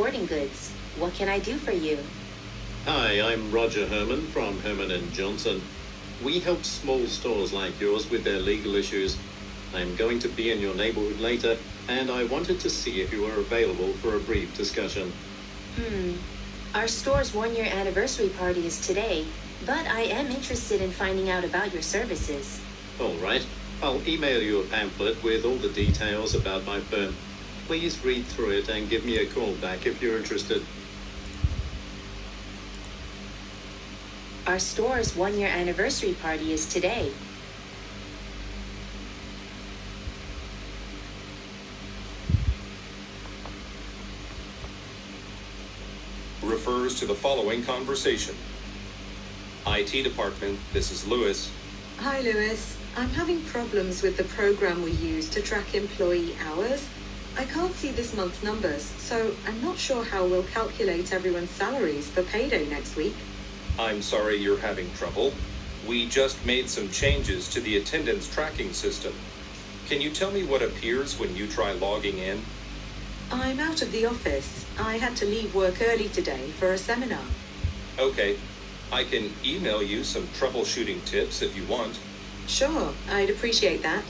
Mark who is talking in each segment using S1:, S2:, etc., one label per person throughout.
S1: Sporting Goods. What can I do for you?
S2: Hi, I'm Roger Herman from Herman & Johnson. We help small stores like yours with their legal issues. I'm going to be in your neighborhood later, and I wanted to see if you were available for a brief discussion.
S1: Our store's one-year anniversary party is today, but I am interested in finding out about your services.
S2: All right. I'll email you a pamphlet with all the details about my firm. Please read through it and give me a call back if you're interested.
S1: Our store's one-year anniversary party is today.
S3: Refers to the following conversation. IT department, this is Lewis.
S4: Hi, Lewis. I'm having problems with the program we use to track employee hours. I can't see this month's numbers, so I'm not sure how we'll calculate everyone's salaries for payday next week.
S3: I'm sorry you're having trouble. We just made some changes to the attendance tracking system. Can you tell me what appears when you try logging in?
S4: I'm out of the office. I had to leave work early today for a seminar.
S3: Okay. I can email you some troubleshooting tips if you want.
S4: Sure, I'd appreciate that.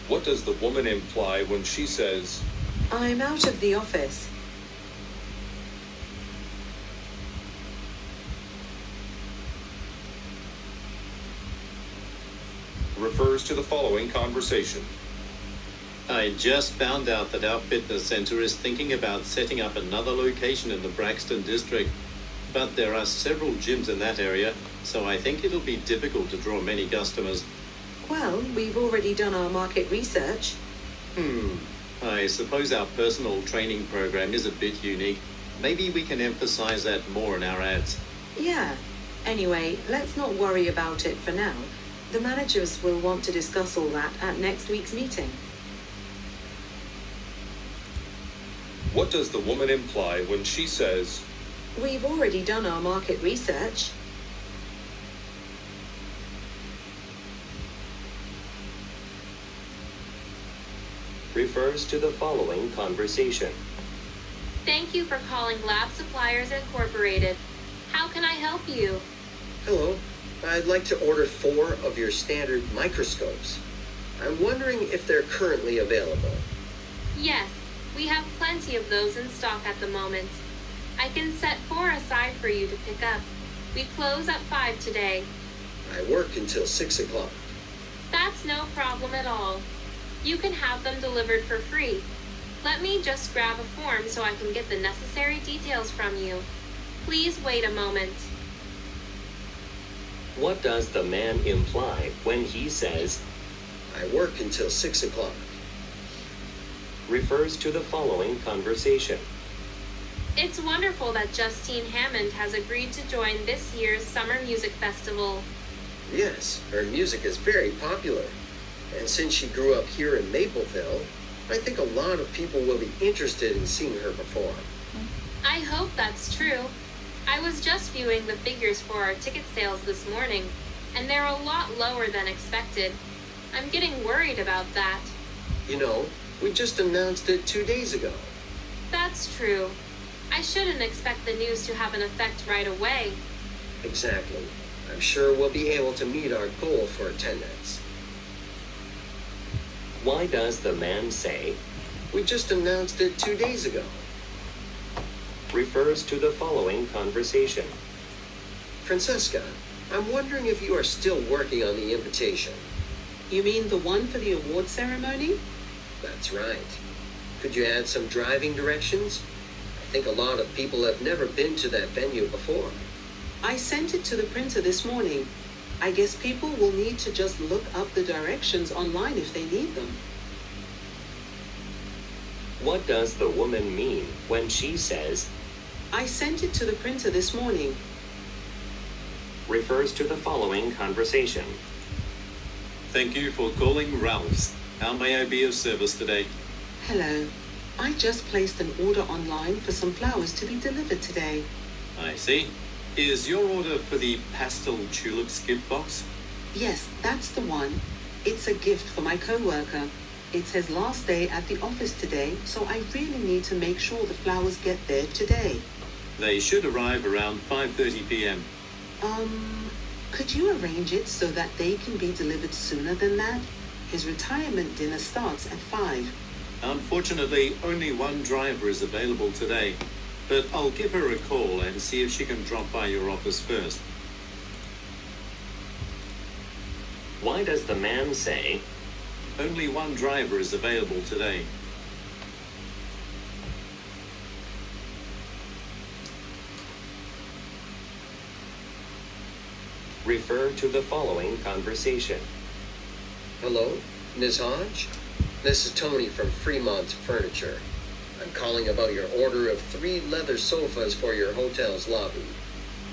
S3: What does the woman imply when she says,
S4: I'm out of the office?
S3: refers to the following conversation.
S2: I just found out that our fitness center is thinking about setting up another location in the Braxton district, but there are several gyms in that area, so I think it'll be difficult to draw many customers.
S4: Well, we've already done our market research.
S2: I suppose our personal training program is a bit unique. Maybe we can emphasize that more in our ads.
S4: Yeah. Anyway, let's not worry about it for now. The managers will want to discuss all that at next week's meeting.
S3: What does the woman imply when she says,
S4: We've already done our market research.
S5: refers to the following conversation.
S6: Thank you for calling Lab Suppliers Incorporated. How can I help you?
S7: Hello, I'd like to order 4 of your standard microscopes. I'm wondering if they're currently available.
S6: Yes, we have plenty of those in stock at the moment. I can set 4 aside for you to pick up. We close at 5 today.
S7: I work until 6 o'clock.
S6: That's no problem at all. You can have them delivered for free. Let me just grab a form so I can get the necessary details from you. Please wait a moment.
S5: What does the man imply when he says,
S7: I work until 6 o'clock.
S5: refers to the following conversation.
S6: It's wonderful that Justine Hammond has agreed to join this year's Summer Music Festival.
S7: Yes, her music is very popular. And since she grew up here in Mapleville, I think a lot of people will be interested in seeing her perform.
S6: I hope that's true. I was just viewing the figures for our ticket sales this morning, and they're a lot lower than expected. I'm getting worried about that.
S7: You know, we just announced it 2 days ago.
S6: That's true. I shouldn't expect the news to have an effect right away.
S7: Exactly. I'm sure we'll be able to meet our goal for attendance.
S5: Why does the man say,
S7: We just announced it 2 days ago.
S5: refers to the following conversation.
S7: Francesca, I'm wondering if you are still working on the invitation.
S4: You mean the one for the award ceremony?
S7: That's right. Could you add some driving directions? I think a lot of people have never been to that venue before.
S4: I sent it to the printer this morning. I guess people will need to just look up the directions online if they need them.
S5: What does the woman mean when she says,
S4: I sent it to the printer this morning.
S5: refers to the following conversation.
S2: Thank you for calling Ralph's. How may I be of service today?
S4: Hello. I just placed an order online for some flowers to be delivered today.
S2: I see. Is your order for the pastel tulips gift box?
S4: Yes, that's the one. It's a gift for my coworker.
S8: It says last day at the office today, so I really need to make sure the flowers get there today.
S2: They should arrive around 5:30 p.m.
S8: Could you arrange it so that they can be delivered sooner than that? His retirement dinner starts at 5.
S2: Unfortunately, only one driver is available today, but I'll give her a call and see if she can drop by your office first.
S5: Why does the man say,
S2: Only one driver is available today.
S5: refer to the following conversation?
S7: Hello, Ms. Hodge? This is Tony from Fremont Furniture. I'm calling about your order of 3 leather sofas for your hotel's lobby.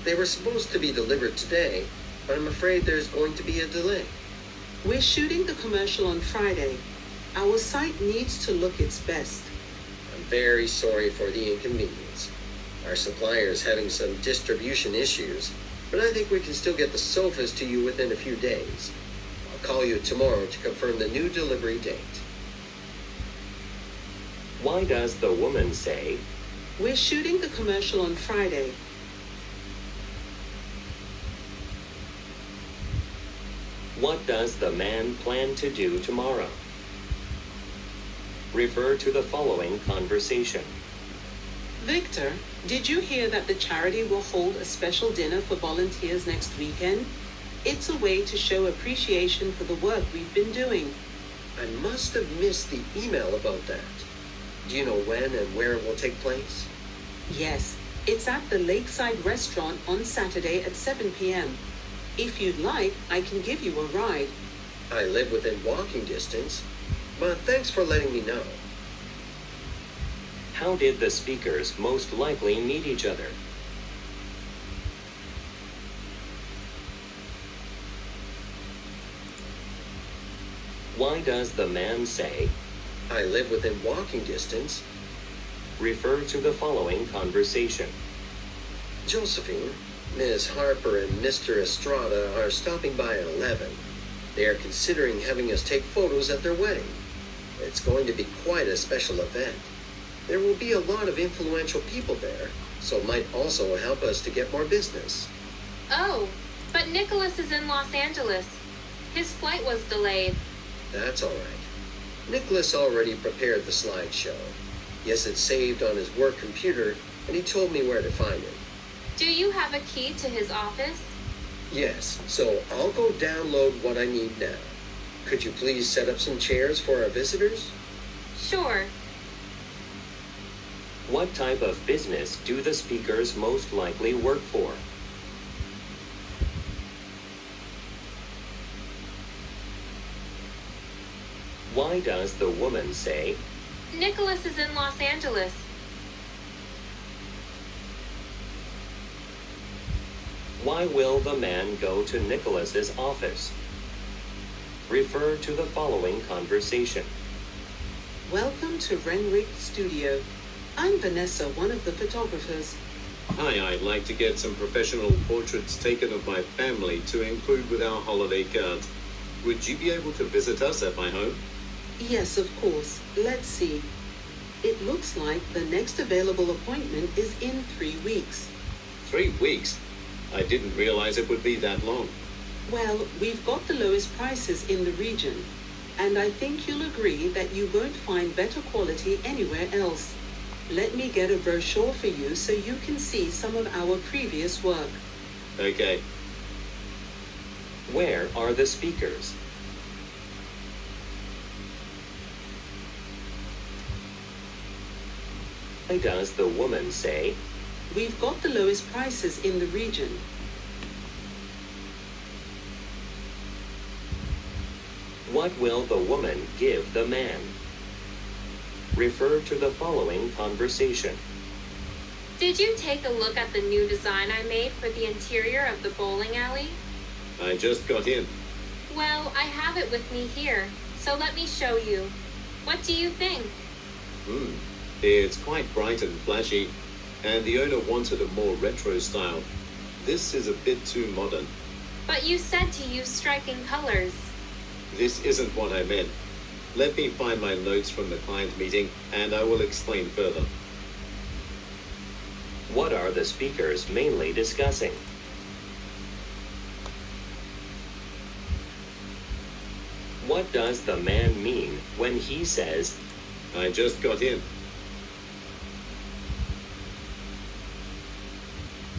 S7: They were supposed to be delivered today, but I'm afraid there's going to be a delay.
S8: We're shooting the commercial on Friday. Our site needs to look its best.
S7: I'm very sorry for the inconvenience. Our supplier is having some distribution issues, but I think we can still get the sofas to you within a few days. I'll call you tomorrow to confirm the new delivery date.
S5: Why does the woman say,
S8: We're shooting the commercial on Friday.
S5: what does the man plan to do tomorrow? Refer to the following conversation.
S8: Victor, did you hear that the charity will hold a special dinner for volunteers next weekend? It's a way to show appreciation for the work we've been doing.
S7: I must have missed the email about that. Do you know when and where it will take place?
S8: Yes, it's at the Lakeside Restaurant on Saturday at 7 p.m. If you'd like, I can give you a ride.
S7: I live within walking distance, but thanks for letting me know.
S5: How did the speakers most likely meet each other? Why does the man say,
S7: I live within walking distance.
S5: refer to the following conversation?
S7: Josephine, Ms. Harper, and Mr. Estrada are stopping by at 11. They are considering having us take photos at their wedding. It's going to be quite a special event. There will be a lot of influential people there, so it might also help us to get more business.
S6: Oh, but Nicholas is in Los Angeles. His flight was delayed.
S7: That's all right. Nicholas already prepared the slideshow. He has it saved on his work computer, and he told me where to find it.
S6: Do you have a key to his office?
S7: Yes, so I'll go download what I need now. Could you please set up some chairs for our visitors?
S6: Sure.
S5: What type of business do the speakers most likely work for? Why does the woman say,
S6: Nicholas is in Los Angeles.
S5: why will the man go to Nicholas's office? Refer to the following conversation.
S8: Welcome to Renwick Studio. I'm Vanessa, one of the photographers.
S2: Hi, I'd like to get some professional portraits taken of my family to include with our holiday cards. Would you be able to visit us at my home?
S8: Yes, of course. Let's see. It looks like the next available appointment is in 3 weeks.
S2: 3 weeks? I didn't realize it would be that long.
S8: Well, we've got the lowest prices in the region, and I think you'll agree that you won't find better quality anywhere else. Let me get a brochure for you so you can see some of our previous work.
S2: Okay.
S5: Where are the speakers? Why does the woman say,
S8: We've got the lowest prices in the region.
S5: what will the woman give the man? Refer to the following conversation.
S6: Did you take a look at the new design I made for the interior of the bowling alley?
S2: I just got in.
S6: Well, I have it with me here, so let me show you. What do you think?
S2: It's quite bright and flashy, and the owner wanted a more retro style. This is a bit too modern.
S6: But you said to use striking colors.
S2: This isn't what I meant. Let me find my notes from the client meeting, and I will explain further.
S5: What are the speakers mainly discussing? What does the man mean when he says,
S2: I just got in.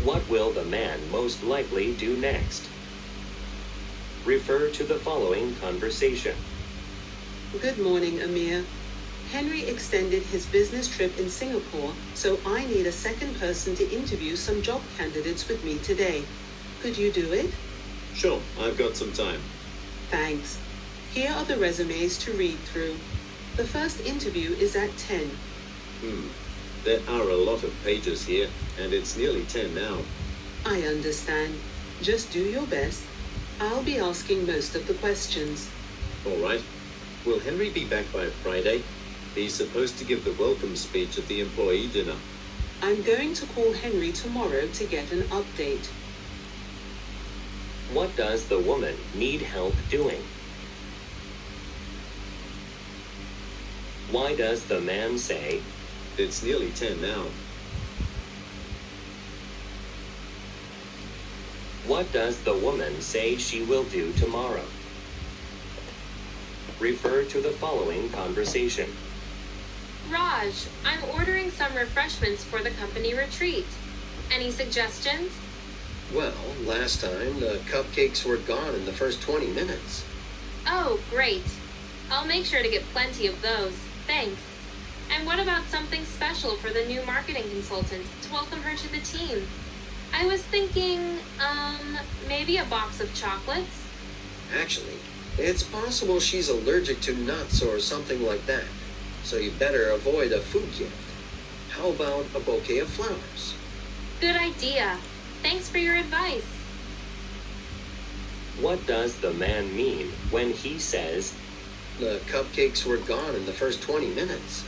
S5: what will the man most likely do next? Refer to the following conversation.
S8: Good morning, Amir. Henry extended his business trip in Singapore, so I need a second person to interview some job candidates with me today. Could you do it?
S2: Sure, I've got some time.
S8: Thanks. Here are the resumes to read through. The first interview is at 10.
S2: There are a lot of pages here, and it's nearly 10 now.
S8: I understand. Just do your best. I'll be asking most of the questions.
S2: All right. Will Henry be back by Friday? He's supposed to give the welcome speech at the employee dinner.
S8: I'm going to call Henry tomorrow to get an update.
S5: What does the woman need help doing? Why does the man say,
S2: It's nearly 10 now.
S5: what does the woman say she will do tomorrow? Refer to the following conversation.
S6: Raj, I'm ordering some refreshments for the company retreat. Any suggestions?
S7: Well, last time the cupcakes were gone in the first 20 minutes.
S6: Oh, great. I'll make sure to get plenty of those. Thanks. And what about something special for the new marketing consultant to welcome her to the team? I was thinking, maybe a box of chocolates?
S7: Actually, it's possible she's allergic to nuts or something like that. So you better avoid a food gift. How about a bouquet of flowers?
S6: Good idea. Thanks for your advice.
S5: What does the man mean when he says,
S7: The cupcakes were gone in the first 20 minutes.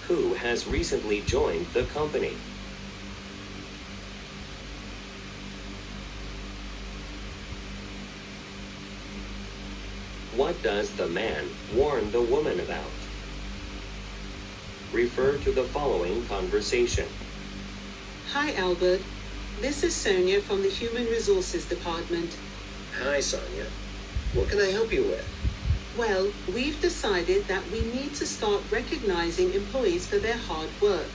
S5: who has recently joined the company? What does the man warn the woman about? Refer to the following conversation.
S8: Hi, Albert. This is Sonia from the Human Resources Department.
S7: Hi, Sonia. What can I help you with?
S8: Well, we've decided that we need to start recognizing employees for their hard work.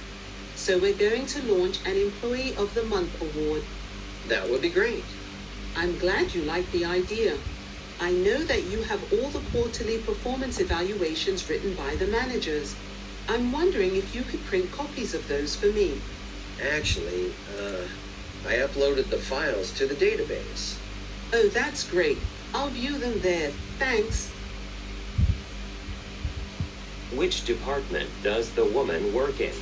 S8: So we're going to launch an Employee of the Month award.
S7: That would be great.
S8: I'm glad you like the idea. I know that you have all the quarterly performance evaluations written by the managers. I'm wondering if you could print copies of those for me.
S7: Actually, I uploaded the files to the database.
S8: Oh, that's great. I'll view them there. Thanks.
S5: Which department does the woman work in?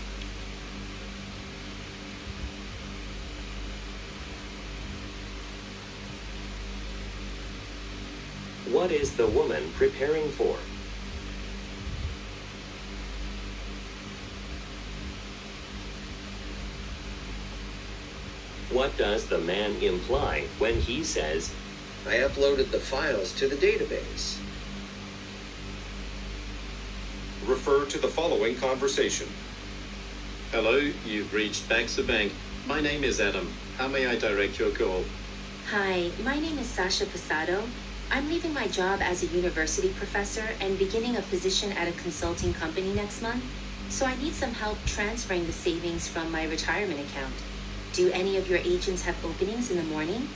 S5: What is the woman preparing for? What does the man imply when he says,
S7: I uploaded the files to the database.
S3: Refer to the following conversation.
S2: Hello, you've reached Baxter Bank. My name is Adam. How may I direct your call?
S1: Hi, my name is Sasha Posado. I'm leaving my job as a university professor and beginning a position at a consulting company next month, so I need some help transferring the savings from my retirement account. Do any of your agents have openings in the morning?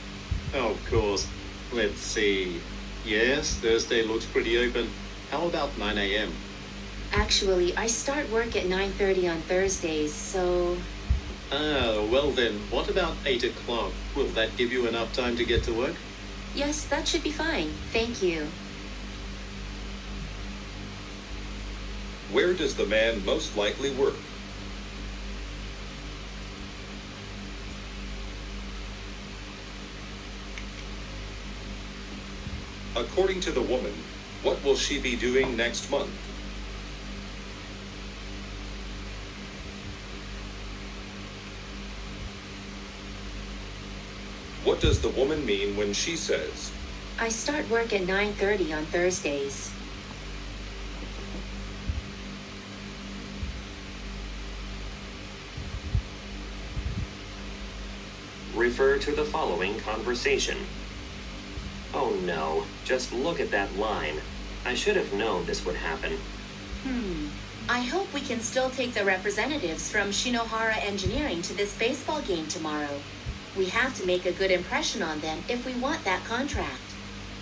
S2: Oh, of course. Let's see. Yes, Thursday looks pretty open. How about 9 a.m.?
S1: Actually, I start work at 9:30 on Thursdays, so...
S2: Well then, what about 8 o'clock? Will that give you enough time to get to work?
S1: Yes, that should be fine. Thank you.
S3: Where does the man most likely work? According to the woman, what will she be doing next month? What does the woman mean when she says,
S1: I start work at 9:30 on Thursdays.
S5: Refer to the following conversation. Oh no, just look at that line. I should have known this would happen.
S1: I hope we can still take the representatives from Shinohara Engineering to this baseball game tomorrow. We have to make a good impression on them if we want that contract.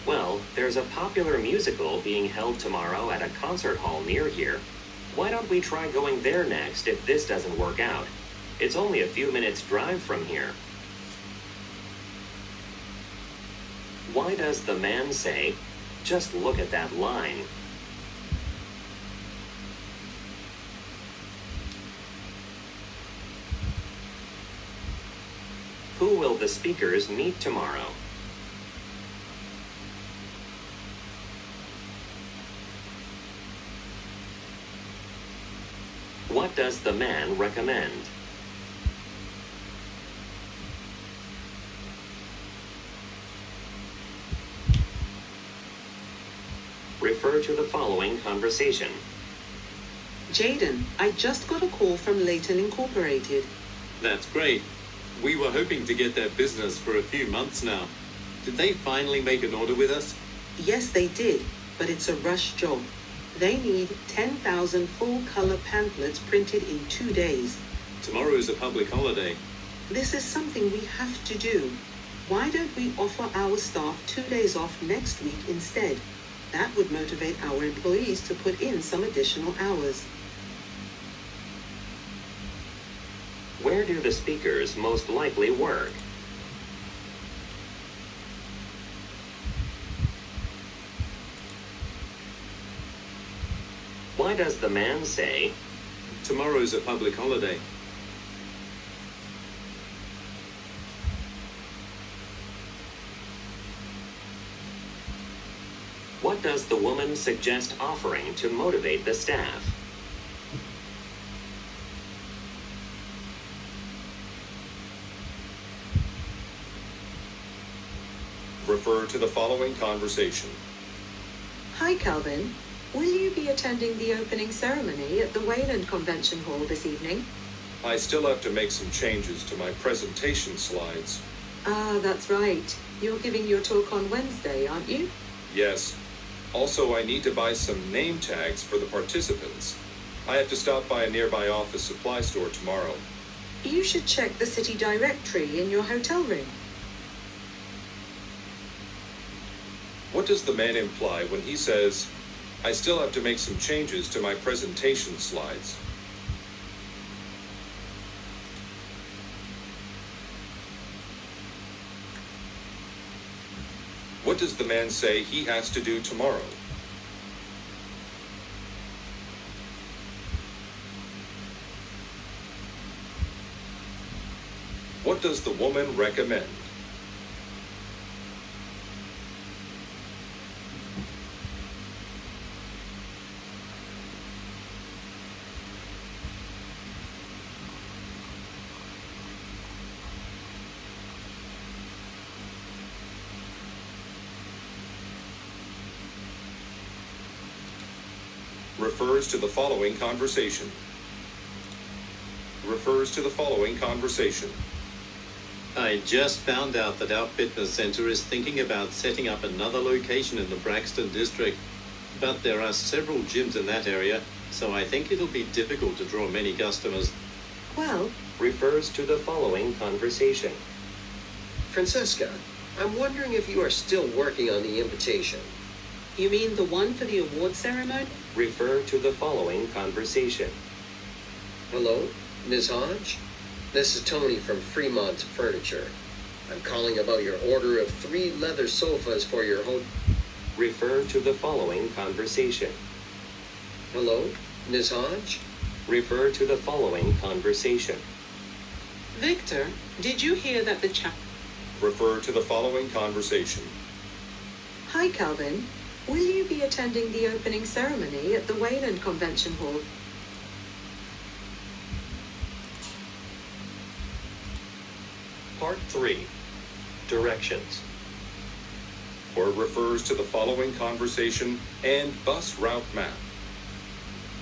S5: Well, there's a popular musical being held tomorrow at a concert hall near here. Why don't we try going there next if this doesn't work out? It's only a few minutes' drive from here. Why does the man say, just look at that line? Who will the speakers meet tomorrow? What does the man recommend? Refer to the following conversation.
S8: Jaden, I just got a call from Layton Incorporated.
S2: That's great. We were hoping to get that business for a few months now. Did they finally make an order with us?
S8: Yes, they did, but it's a rush job. They need 10,000 full-color pamphlets printed in 2 days.
S2: Tomorrow is a public holiday.
S8: This is something we have to do. Why don't we offer our staff 2 days off next week instead? That would motivate our employees to put in some additional hours.
S5: Where do the speakers most likely work? Why does the man say,
S2: Tomorrow's a public holiday.
S5: what does the woman suggest offering to motivate the staff?
S3: Refer to the following conversation.
S4: Hi, Calvin. Will you be attending the opening ceremony at the Wayland Convention Hall this evening?
S3: I still have to make some changes to my presentation slides.
S4: Ah, that's right. You're giving your talk on Wednesday, aren't you?
S3: Yes. Also, I need to buy some name tags for the participants. I have to stop by a nearby office supply store tomorrow.
S4: You should check the city directory in your hotel room.
S3: What does the man imply when he says, I still have to make some changes to my presentation slides? What does the man say he has to do tomorrow? What does the woman recommend? Refers to the following conversation. Refers to the following conversation.
S2: I just found out that our fitness center is thinking about setting up another location in the Braxton district. But there are several gyms in that area, so I think it'll be difficult to draw many customers.
S4: Well,
S5: Refers to the following conversation.
S7: Francesca, I'm wondering if you are still working on the invitation.
S8: You mean the one for the award ceremony?
S5: Refer to the following conversation.
S7: Hello, Ms. Hodge? This is Tony from Fremont Furniture. I'm calling about your order of 3 leather sofas for your home.
S5: Refer to the following conversation.
S7: Hello, Ms. Hodge?
S5: Refer to the following conversation.
S8: Victor, did you hear that the chap...
S3: Refer to the following conversation.
S4: hi, Calvin. Will you be attending the opening ceremony at the Wayland Convention Hall?
S5: Part 3. directions.
S3: Or refers to the following conversation and bus route map.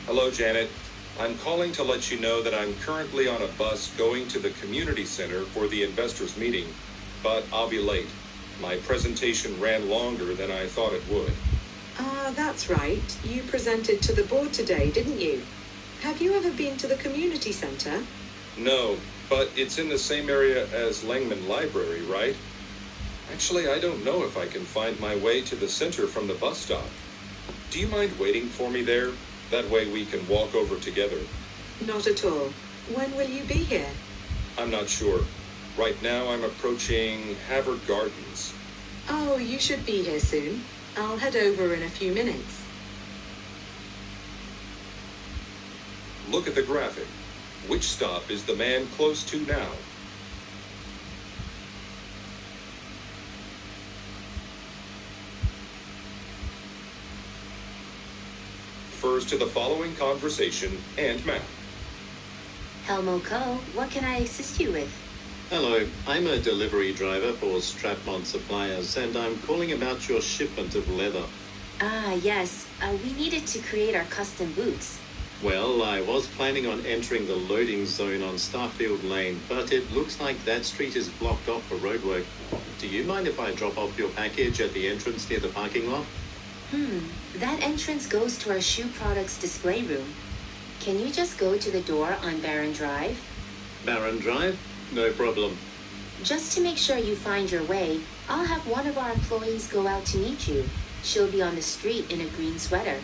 S3: Hello, Janet. I'm calling to let you know that I'm currently on a bus going to the community center for the investors meeting, but I'll be late. My presentation ran longer than I thought it would.
S4: That's right. You presented to the board today, didn't you? Have you ever been to the community center?
S3: No, but it's in the same area as Langman Library, right? Actually, I don't know if I can find my way to the center from the bus stop. Do you mind waiting for me there? That way we can walk over together.
S4: Not at all. When will you be here?
S3: I'm not sure. Right now I'm approaching Havard Gardens.
S4: Oh, you should be here soon. I'll head over in a few minutes.
S3: Look at the graphic. Which stop is the man close to now? Refers to the following conversation and map.
S1: Helmo Co., what can I assist you with?
S2: Hello, I'm a delivery driver for Strapmont Suppliers, and I'm calling about your shipment of leather.
S1: Ah, yes. We needed to create our custom boots.
S2: Well, I was planning on entering the loading zone on Starfield Lane, but it looks like that street is blocked off for roadwork. Do you mind if I drop off your package at the entrance near the parking lot?
S1: That entrance goes to our shoe products display room. Can you just go to the door on Barron Drive?
S2: Barron Drive? No problem.
S1: Just to make sure you find your way, I'll have one of our employees go out to meet you. She'll be on the street in a green sweater.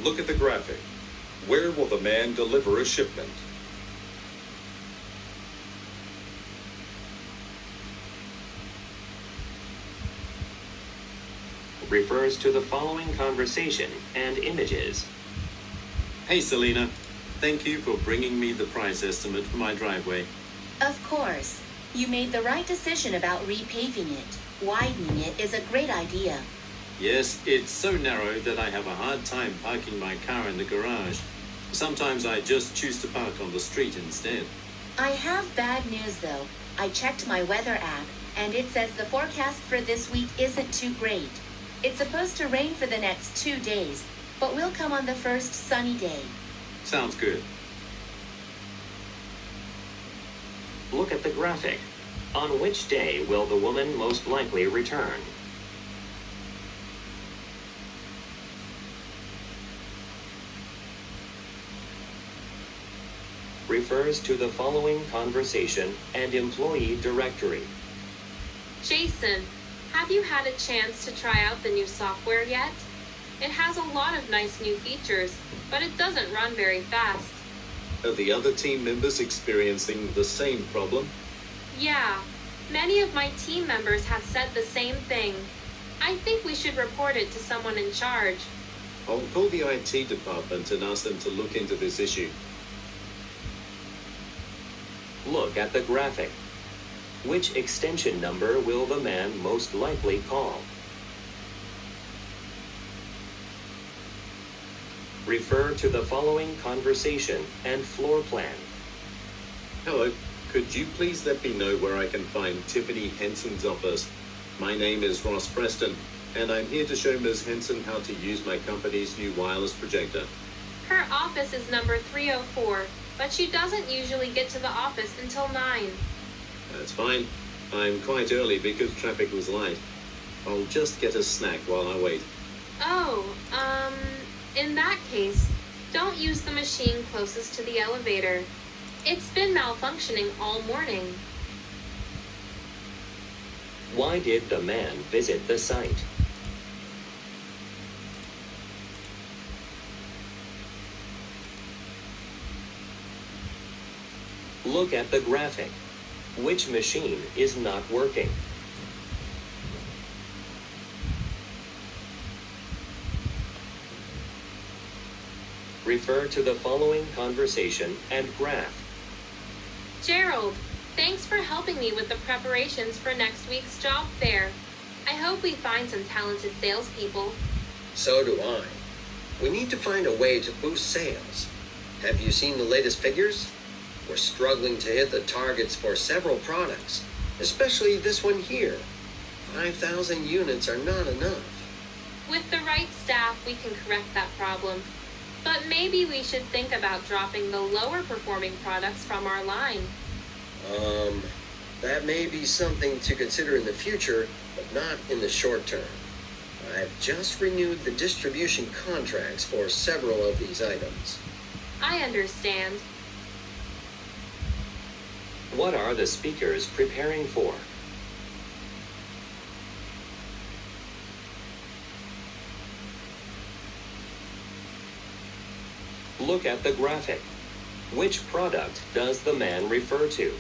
S3: Look at the graphic. Where will the man deliver a shipment?
S5: Refers to the following conversation and images.
S2: Hey, Selena. Thank you for bringing me the price estimate for my driveway.
S9: Of course. You made the right decision about repaving it. Widening it is a great idea.
S2: Yes, it's so narrow that I have a hard time parking my car in the garage. Sometimes I just choose to park on the street instead.
S9: I have bad news though. I checked my weather app and it says the forecast for this week isn't too great. It's supposed to rain for the next 2 days, but we'll come on the first sunny day.
S2: Sounds good.
S5: Look at the graphic. On which day will the woman most likely return? Refers to the following conversation and employee directory.
S6: Jason, have you had a chance to try out the new software yet? It has a lot of nice new features, but it doesn't run very fast.
S2: Are the other team members experiencing the same problem?
S6: Yeah, many of my team members have said the same thing. I think we should report it to someone in charge.
S2: I'll call the IT department and ask them to look into this issue.
S5: Look at the graphic. Which extension number will the man most likely call? Refer to the following conversation and floor plan.
S2: Hello, could you please let me know where I can find Tiffany Henson's office? My name is Ross Preston, and I'm here to show Ms. Henson how to use my company's new wireless projector.
S6: Her office is number 304, but she doesn't usually get to the office until 9.
S2: That's fine. I'm quite early because traffic was light. I'll just get a snack while I wait.
S6: Oh, in that case, don't use the machine closest to the elevator. It's been malfunctioning all morning.
S5: Why did the man visit the site? Look at the graphic. Which machine is not working? Refer to the following conversation and graph.
S6: Gerald, thanks for helping me with the preparations for next week's job fair. I hope we find some talented salespeople.
S7: So do I. We need to find a way to boost sales. Have you seen the latest figures? We're struggling to hit the targets for several products, especially this one here. 5,000 units are not enough.
S6: With the right staff, we can correct that problem. But maybe we should think about dropping the lower performing products from our line.
S7: That may be something to consider in the future, but not in the short term. I've just renewed the distribution contracts for several of these items.
S6: I understand.
S5: What are the speakers preparing for? Look at the graphic. Which product does the man refer to?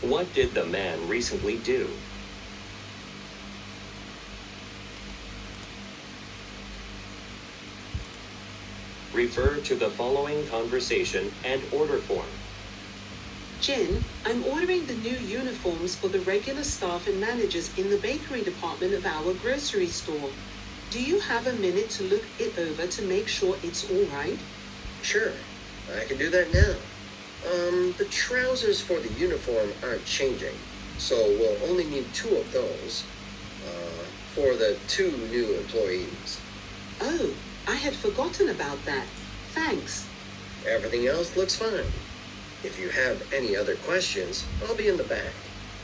S5: What did the man recently do? Refer to the following conversation and order form.
S8: Jen, I'm ordering the new uniforms for the regular staff and managers in the bakery department of our grocery store. Do you have a minute to look it over to make sure it's all right?
S7: Sure, I can do that now. The trousers for the uniform aren't changing, so we'll only need 2 of those, for the 2 new employees.
S8: Oh, I had forgotten about that. Thanks.
S7: Everything else looks fine. If you have any other questions, I'll be in the back.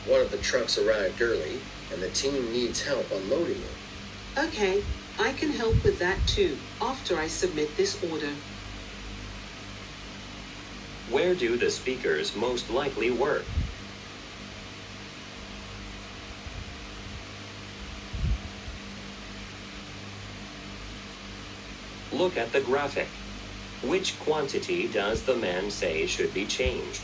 S7: One of the trucks arrived early, and the team needs help unloading it.
S8: Okay, I can help with that too, after I submit this order.
S5: Where do the speakers most likely work? Look at the graphic. Which quantity does the man say should be changed?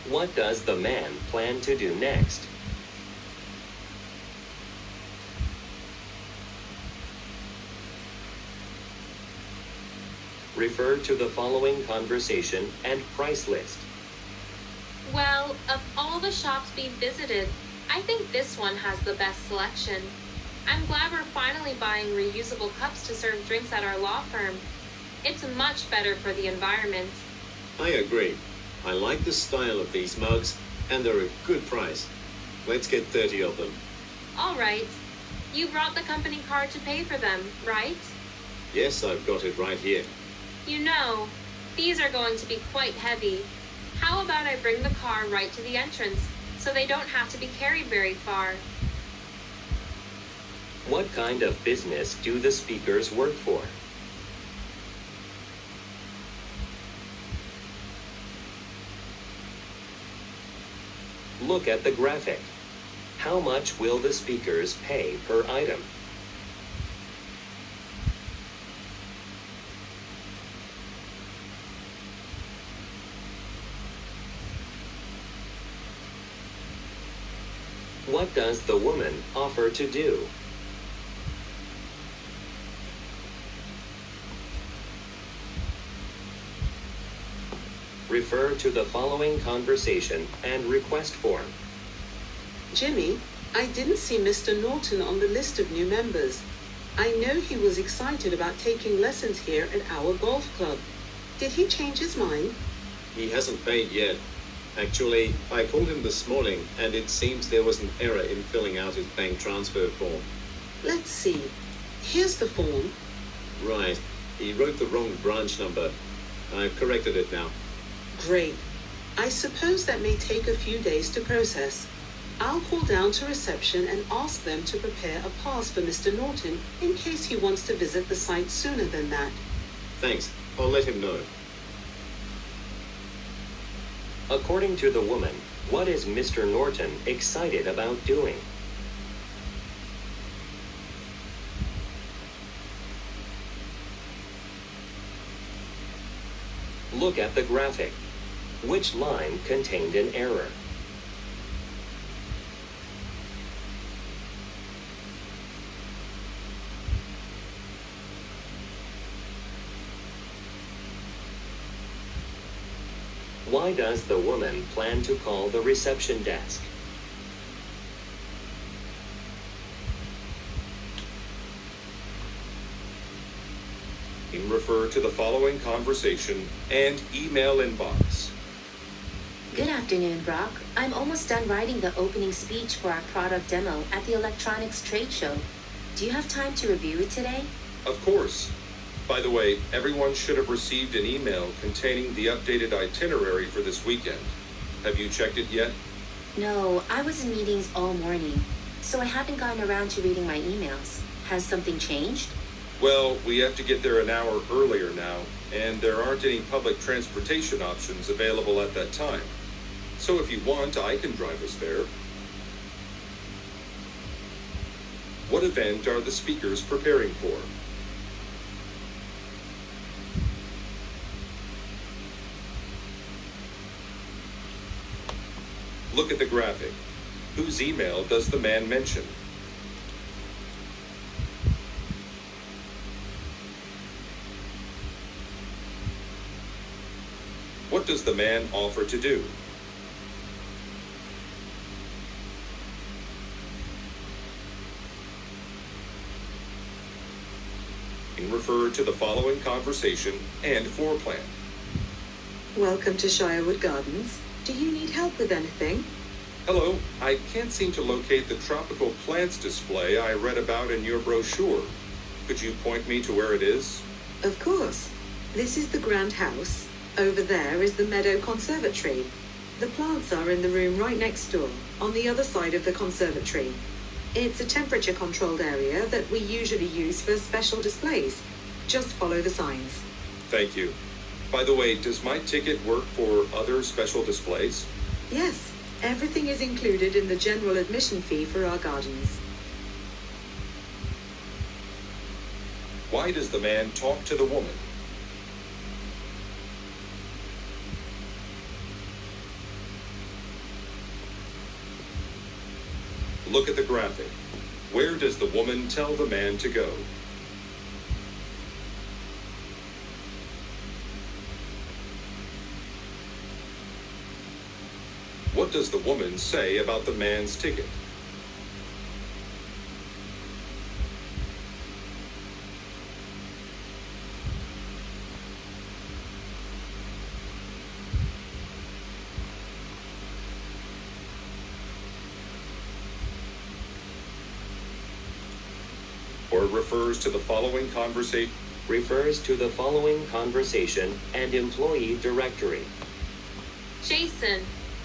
S5: What does the man plan to do next? Refer to the following conversation and price list.
S6: Well, of all the shops we visited, I think this one has the best selection. I'm glad we're finally buying reusable cups to serve drinks at our law firm. It's much better for the environment.
S2: I agree. I like the style of these mugs, and they're a good price. Let's get 30 of them.
S6: All right. You brought the company card to pay for them, right?
S2: Yes, I've got it right here.
S6: You know, these are going to be quite heavy. How about I bring the car right to the entrance, so they don't have to be carried very far?
S5: What kind of business do the speakers work for? Look at the graphic. How much will the speakers pay per item? What does the woman offer to do? Refer to the following conversation and request form.
S8: Jimmy, I didn't see Mr. Norton on the list of new members. I know he was excited about taking lessons here at our golf club. Did he change his mind?
S2: He hasn't paid yet. Actually, I called him this morning, and it seems there was an error in filling out his bank transfer form.
S8: Let's see. Here's the form.
S2: Right. He wrote the wrong branch number. I've corrected it now.
S8: Great. I suppose that may take a few days to process. I'll call down to reception and ask them to prepare a pass for Mr. Norton in case he wants to visit the site sooner than that.
S2: Thanks. I'll let him know.
S5: According to the woman, what is Mr. Norton excited about doing? Look at the graphic. Which line contained an error? Why does the woman plan to call the reception desk?
S3: Refer to the following conversation and email inbox.
S1: Good afternoon, Brock. I'm almost done writing the opening speech for our product demo at the electronics trade show. Do you have time to review it today?
S3: Of course. By the way, everyone should have received an email containing the updated itinerary for this weekend. Have you checked it yet?
S1: No, I was in meetings all morning, so I haven't gotten around to reading my emails. Has something changed?
S3: Well, we have to get there an hour earlier now, and there aren't any public transportation options available at that time. So if you want, I can drive us there. What event are the speakers preparing for? Look at the graphic. Whose email does the man mention? What does the man offer to do? Refer to the following conversation and floor plan.
S4: Welcome to Shirewood Gardens. Do you need help with anything?
S3: Hello, I can't seem to locate the tropical plants display I read about in your brochure. Could you point me to where it is?
S4: Of course. This is the Grand House. Over there is the Meadow Conservatory. The plants are in the room right next door, on the other side of the conservatory. It's a temperature-controlled area that we usually use for special displays. Just follow the signs.
S3: Thank you. By the way, does my ticket work for other special displays?
S4: Yes, everything is included in the general admission fee for our gardens.
S3: Why does the man talk to the woman? Look at the graphic. Where does the woman tell the man to go? What does the woman say about the man's ticket? Or refers to the following conversation.
S5: Refers to the following conversation and employee directory.
S6: Jason,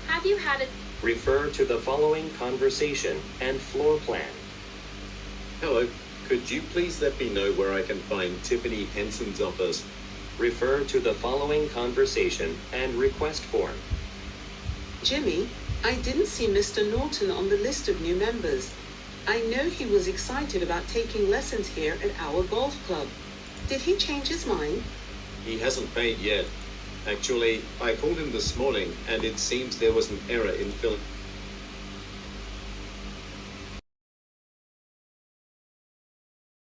S6: have you had it?
S5: Refer to the following conversation and floor plan.
S2: Hello, could you please let me know where I can find Tiffany Henson's office?
S5: Refer to the following conversation and request form.
S8: Jimmy, I didn't see Mr. Norton on the list of new members. I know he was excited about taking lessons here at our golf club. Did he change his mind?
S2: He hasn't paid yet. Actually, I called him this morning and it seems there was an error in filling.